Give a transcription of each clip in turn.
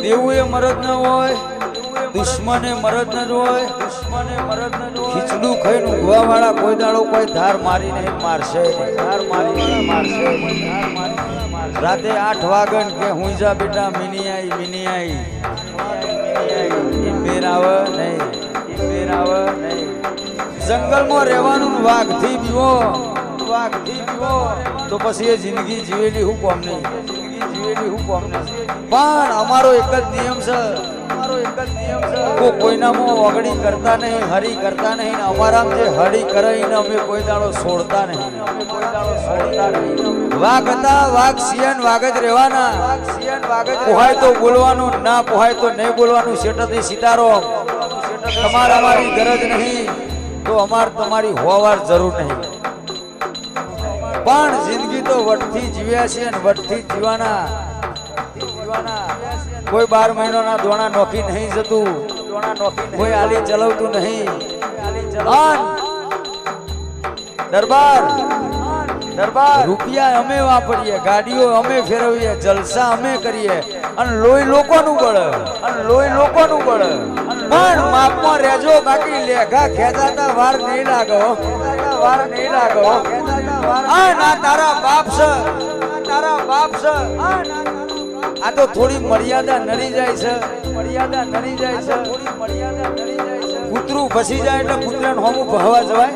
દેવું એ મરદ ન હોય, દુશ્મને મરદ ન હોય, ખીચડું ખાઈને ઊંઘવા વાળા કોઈ દાડો કોઈ ધાર મારીને મારશે, ધાર મારીને મારશે, ધાર મારીને રાતે 8 વાગન કે હું જા બેટા મિની આઈ મેરાવ નહીં, મેરાવ નહીં. જંગલમાં રહેવાનું વાઘથી બીવો, વાઘથી બીવો તો પછી એ જિંદગી જીવેલી હું કોમ નહીં, જિંદગી જીવેલી હું કોમ નહીં. પણ અમારો એક જ નિયમ છે, અમારો એક જ નિયમ છે, કોઈનામાં વગડી કરતા નહીં, હરી કરતા નહીં. અમારામ જે હરી કરાઈને અમે કોઈ દાડો છોડતા નહીં, અમે કોઈ દાડો છોડતા નહીં. વાઘ હતા, વાઘ સિયન વાઘ જ રહેવાના, વાઘ સિયન વાઘ જ. પોહાય તો બોલવાનું, ના પોહાય તો નહીં બોલવાનું. શેઠથી સિતારો તમારે અમારી ગરજ નહીં તો અમારે તમારી હોવાર જરૂર નહીં. પણ જિંદગી તો વટથી જીવ્યા છે અને વટથી જીવાના. કોઈ 12 મહિનાના દોણા નોખી નહીં જતું, કોઈ આલી ચલાવતું નહીં. દરબાર દરબાર રૂપિયા અમે વાપરીએ, ગાડીઓ અમે ફેરવીએ, જલસા અમે કરીએ અને લોહી લોકોનું બળ, અને લોહી લોકોનું બળ. પણ માપમાં રહેજો, બાકી લેઘા ખેંચાતા વાર નહીં લાગો, વાર નહીં લાગો. આ ના તારા બાપ છે, તારા બાપ છે. આ તો થોડી મર્યાદા નડી જાય છે, મર્યાદા નડી જાય છે, થોડી મર્યાદા નડી જાય છે. કૂતરું ફસી જાય એટલે કૂતરાને હોમું બહવા જવાય,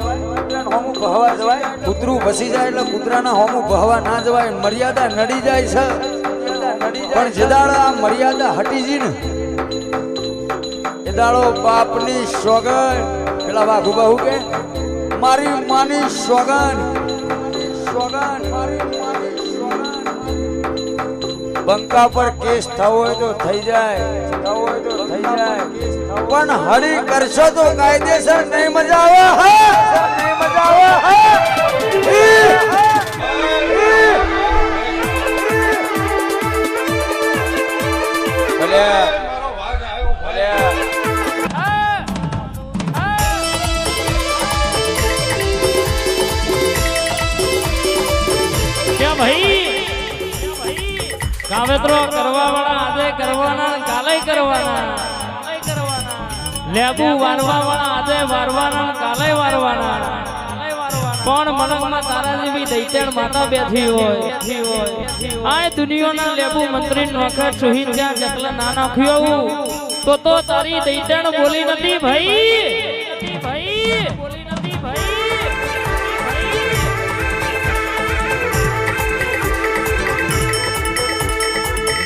હોમું બહવા જવાય. કૂતરું ફસી જાય એટલે કૂતરાના હોમું બહવા ના જવાય. મર્યાદા નડી જાય છે, પણ જે દાડો આ મર્યાદા હટી જી ને એ દાડો બાપની સોગન, પેલા વાઘુ બાહુ કે મારી માની સોગન, સોગન મારી માની સોગન. બંકા પર કેસ થવો હોય તો થઈ જાય, થવો હોય તો થઈ જાય. પણ હરી કરશો તો કાયદેસર નહીં મજા આવે, નહીં મજા આવે. કાવેતરો કરવા વાળા આજે કરવાના, કાલે કરવાના. લેબુ વારવા વાળા આજે વારવાના, કાલે વારવાના. પણ મનકમાં તારા જેવી દૈત્યાણ માતા બેઠી હોય. આ દુનિયાના લેબુ મંત્રી નોખર સુહીન જ્યાં જકલા ના નાખ્યો તો તારી દૈત્યાણ બોલી નથી ભાઈ, ભાઈ બોલી નથી ભાઈ.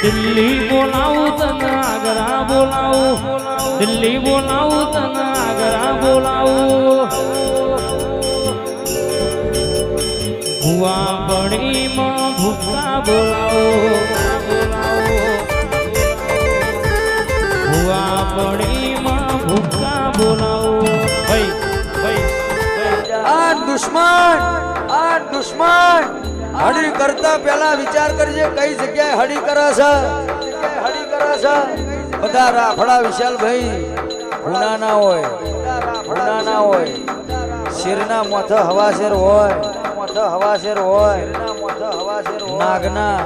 દિલ્હી બોલાવું તને આગ્રા બોલાવું, દિલ્હી બોલાવું તને આગ્રા બોલાવું. ભુવા બળીમાં ભૂકા બોલાવો, ભુવા બળીમાં ભૂકા બોલાવો. ભાઈ ભાઈ આ દુશ્મન, આ દુશ્મન હડી કરતા પહેલા વિચાર કરજે કઈ જગ્યાએ હડી કરે છે, હડી કરે છે. બધા રાફડા વિશાલભાઈ ગુના ના હોય, ગુના ના હોય. શેરના મોથે હવાશેર હોય, મોથે હવાશેર હોય. નાગના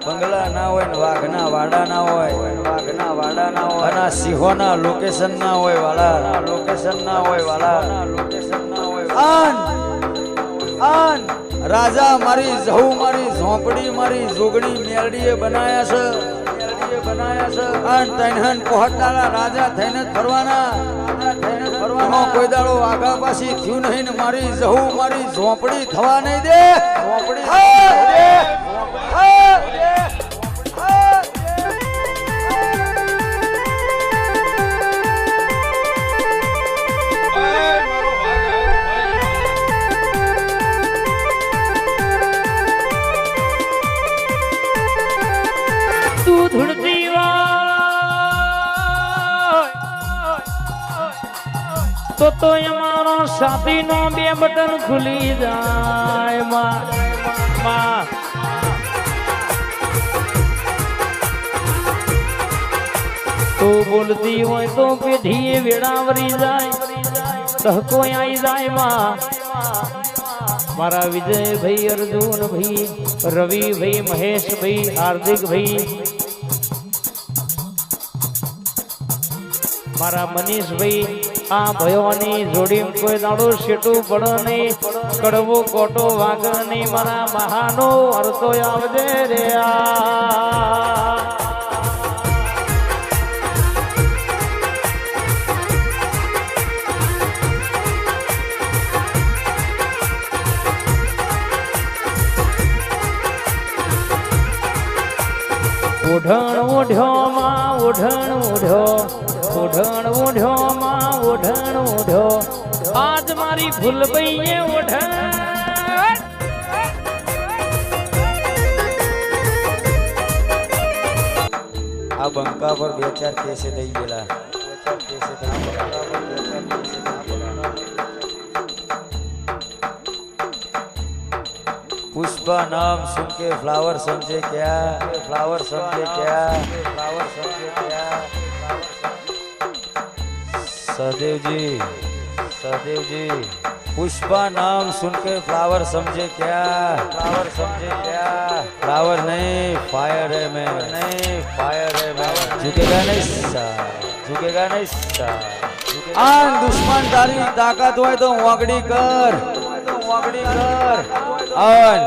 બંગલા ના હોય ને વાઘના વાડા ના હોય, વાઘના વાડા ના હોય. અને સિંહોના લોકેશન ના હોય વાળા, લોકેશન ના હોય વાળા, લોકેશન ના હોય. આન રાજા મારી જહુ, મારી ઝોપડી, મારી જોગણી મેરડીએ બનાયા છે, મેરડીએ બનાયા છે. આન તૈનહન પહોંચતાલા રાજા થઈને ફરવાના, રાજા થઈને ફરવાનો. કોઈ દાડો આગા પાછી થયું નહીં ને મારી જહુ, મારી ઝોપડી થવા નહીં દે, ઝોપડી દે. તો અમારો સાથી નો 2 બટન ખુલી જાય. માં તો બોલતી હોય તો પેઢીએ વેડાવરી જાય, ધક્કો આવી જાય. માં મારા વિજયભાઈ, અર્જુનભાઈ, રવિભાઈ, મહેશભાઈ, હાર્દિકભાઈ, મારા મનીષભાઈ આ ભયોની જોડી કોઈ દાડો શેટું પડે નહીં કડવો કોટો વાગ નહીં મારા મહાનો અર્થો આવજે રે ઓઢણ ઓઢ્યો માં ઓઢણ ઓઢ્યો ઓઢણ ઓઢ્યો માં ઓઢણ ઓઢ્યો આજ મારી ભૂલભાઈએ ઓઢણ આ બંકા પર 2-4 કેસે થઈ ગયેલા पुष्पा नाम सुन के फ्लावर समझे क्या फ्लावर समझे क्या फ्लावर समझे क्या सहदेव जी पुष्पा नाम सुन के फ्लावर समझे क्या फ्लावर समझे क्या फ्लावर नहीं फायर है मैं नहीं फायर है मैं झुकेगा नहीं झुकेगा नहीं आन दुश्मन तारी ताकत हो तो वागड़ी कर अन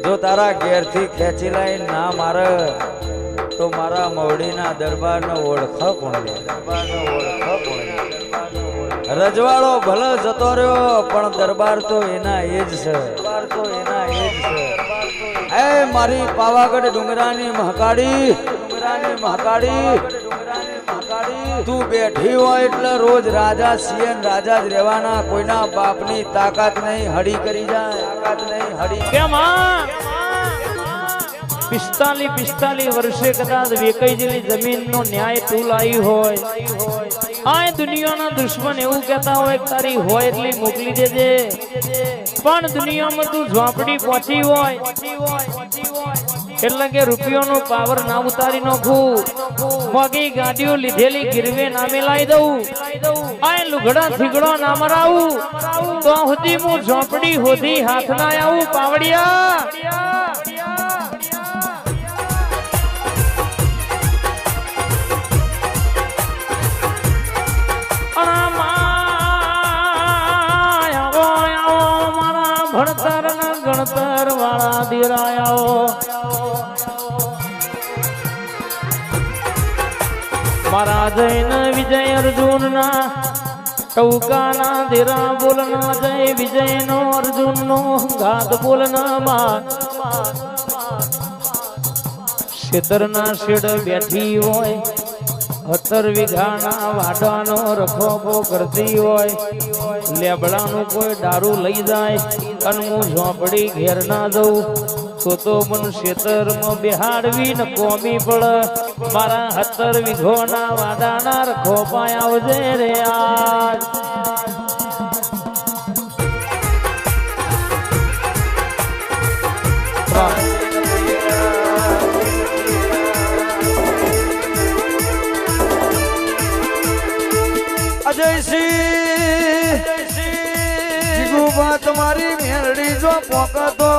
जो तारा घेर थी खेची लाई ना मार तो मारा मवड़ी ना दरबार न ओळख कोण रजवाड़ो भले जतो रह्यो पण दरबार तो एना एज छे ए मारी पावागढ़ डुंगरानी महकाड़ी तू बैठी हो એટલે રોજ રાજા સીએન રાજા જ રહેવાના કોઈના બાપની તાકાત નહીં હડી કરી જાય તાકાત નહીં હડી કેમ 45 વર્ષે કદાચ વેકઈ જેવી જમીનનો ન્યાય તું લાવી હોય આ દુનિયાના દુશ્મન એવું કહેતા હોય કે તારી હોય એટલી મોકલી દેજે પણ દુનિયામાં તું ઝોપડી પહોંચી હોય એટલે કે રૂપિયાનો પાવર ના ઉતારી નાખું મોગી ગાડીઓ લીધેલી ગીરવે નામે લાવી દઉં આ લુગડા થીગડો ના મરાવું તો સુધી હું ઝોપડી હોધી હાથ ના આવું પાવડિયા ભણતર ના ગણતર વાળા દીરાયાઓ મારા જૈન વિજય અર્જુન ના ટૌકા ના દીરા બોલના જય વિજય નો અર્જુન નો ઘાત બોલના માં શેતર ના શેડ બેઠી હોય 70 વીઘાના વાડાનો રખોપો કરતી હોય લેબડાનું કોઈ દારૂ લઈ જાય અને હું ઝોપડી ઘેર ના જઉં તો મન ખેતરમાં બેહાડવી ને કોમી પડ મારા 70 વીઘોના વાડાના રખોપા આવજે રે આજ अजय जीगुबा तुम्हारी मेलड़ी जो पोका तो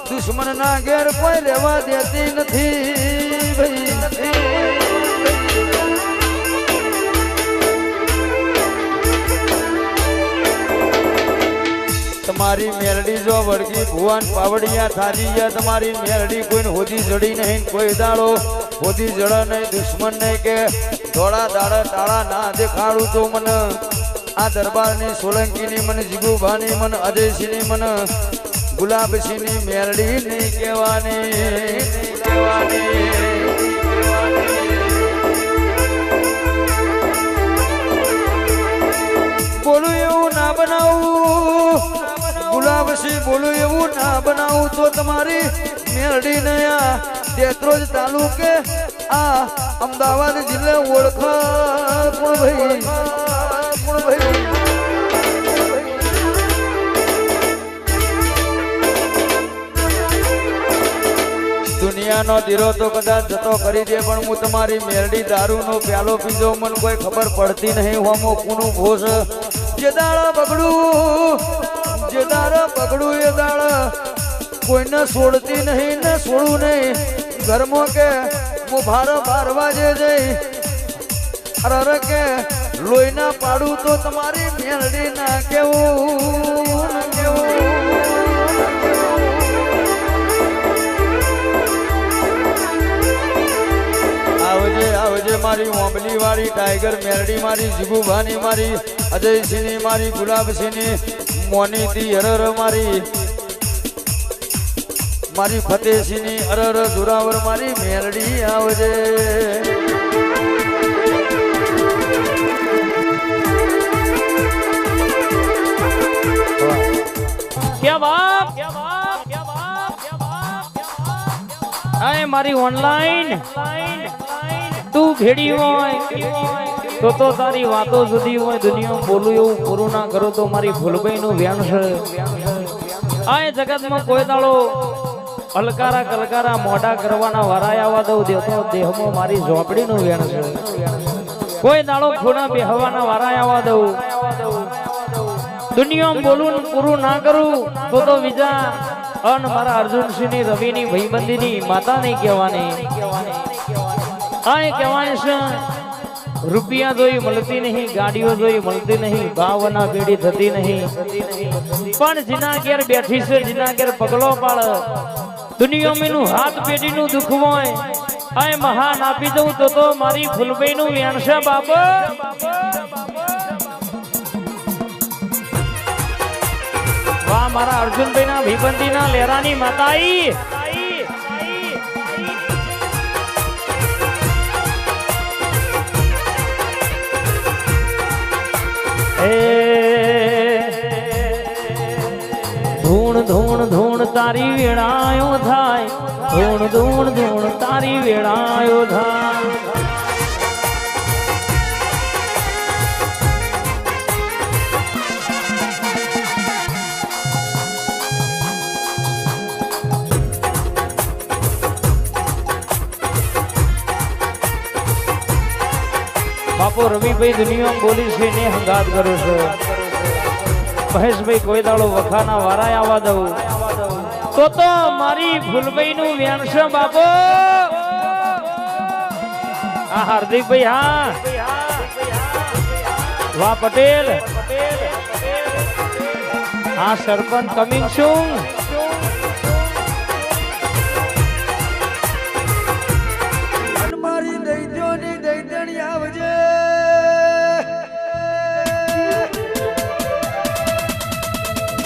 दुश्मन ना घेर कोई लेवा देती नहीं भाई तुम्हारी मेलड़ी जो वड़गी भुवन पावड़िया थारी है तुम्हारी मेलड़ी कोई होदी जड़ी नहीं कोई दाड़ो होदी जड़ा नहीं दुश्मन नहीं के थोड़ा दाड़ा ताड़ा ना देखाड़ू तो मन आ दरबार ने सोलंकी ने मन जीगुभानी मन अजयसिंह मन गुलाबसिंह ने मेलड़ी नहीं केवानी बोलू એવું ના બનાવું ગુલાબસિંહ બોલું એવું ના બનાવું તો તમારી મેલડી ને આ દેત્રોજ તાલુકે આ અમદાવાદ જિલ્લે ઓળખા કોણ ભાઈ દુનિયાનો દીરો તો કદાચ જતો કરી દે પણ હું તમારી મેલડી દારૂનો પ્યાલો પીજો મને કોઈ ખબર પડતી નહીં હોમો કુનું ભોસ જે દાડા પકડું એ દાડા કોઈને છોડતી નહીં ને છોડું નહીં ઘરમાં કે હું 12 વાગે જઈ અરે કે લોહી ના પાડું તો તમારી મેલડી ના કેવું આવજે આવજે મારી મોબલી વાળી ટાઈગર મેલડી મારી જીગુભાની મારી અજયસિંહની મારી ગુલાબસિંહની મોનીતી હરર મારી ફતેહસિંહની અરર જોરાવર મારી મેલડી આવજે क्या बाप आए मारी ऑनलाइन તું ભેડી હોય તો તારી વાતો જુદી હોય દુનિયા બોલું એવું પૂરું ના કરો તો મારી ભૂલભાઈ નું વ્યાન છે આ જગતમાં કોઈ દાડો અલકારા કલકારા મોઢા કરવાના વારાય આવવા દઉં દેતો દેહમાં મારી ઝોપડી નું વ્યાન છે કોઈ દાડો ખૂણા બેહવાના વારાય આવવા દઉં દુનિયામાં બોલું પૂરું ના કરું તો બીજા અન મારા અર્જુનસિંહની રવિની ભાઈબંધીની માતા નહીં કહેવાની આ કહેવાય છે રૂપિયા જોઈ મળતી નહીં ગાડીઓ જોઈ મળતી નહીં ભાવના પેઢી થતી નહીં પણ જીના ઘેર બેઠી છે જીના ઘેર પગલો પાડ દુનિયામાં હાથ પેઢીનું દુઃખ હોય આ મહાન આપી દઉં તો મારી ફૂલભાઈનું વ્યાણ છે બાપા વાહ મારા અર્જુનભાઈ ના ભીબંદી ના લેરાની માતાઈ ધૂણ ધૂણ ધૂણ તારી વેળાયો થાય ધૂણ ધૂણ ધૂણ તારી વેળાયો થાય બાપુ રવિભાઈ દુનિયા બોલી છે ને હંગાત કરું છું મહેશભાઈ કોઈ દાડો વખાના વારાય આવવા દઉં તો મારી ફૂલભાઈ નું વ્યાન છે બાપુ આ હાર્દિકભાઈ હા વાહ પટેલ આ સરપંચ કમિંગ છું મારી દૈત્યોની દૈતણી આવજે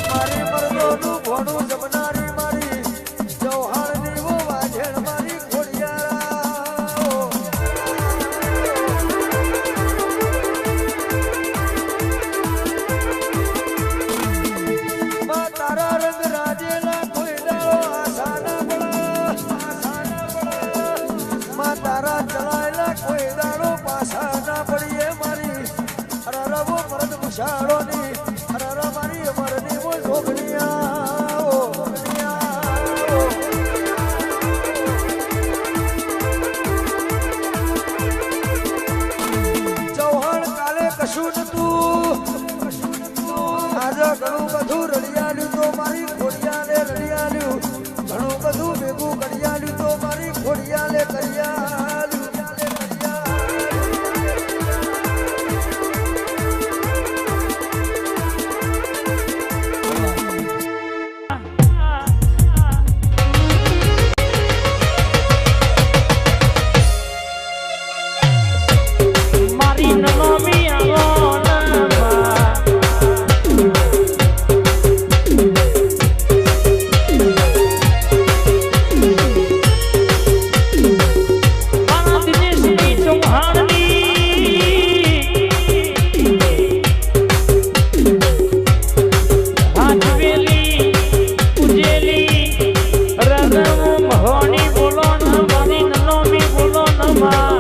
મારી મરદોનું ભોણું જમનારી મારી ચૌહાણની વો વાજેણ મારી ખોડિયારા માં તારા રંગ રાજેલા કોઈ દાડો આશા ના પડા તારા ચલાયેલા કોઈ દાડો પાછા ના પડીએ મારી અરરવો મરદ મુશાળોની અરર મારી મરની મો ચૌહાણ કાલે કશું નતું આજે ઘણું બધું રડિયાલ્યું તો મારી ખોડિયાને રડિયાલ્યું ઘણું બધું ભેગું કડિયાલ્યું તો મારી ખોડિયાલે કડિયાલ્યું મારી નમી આવો બોલો ન મારી નમી બોલો ન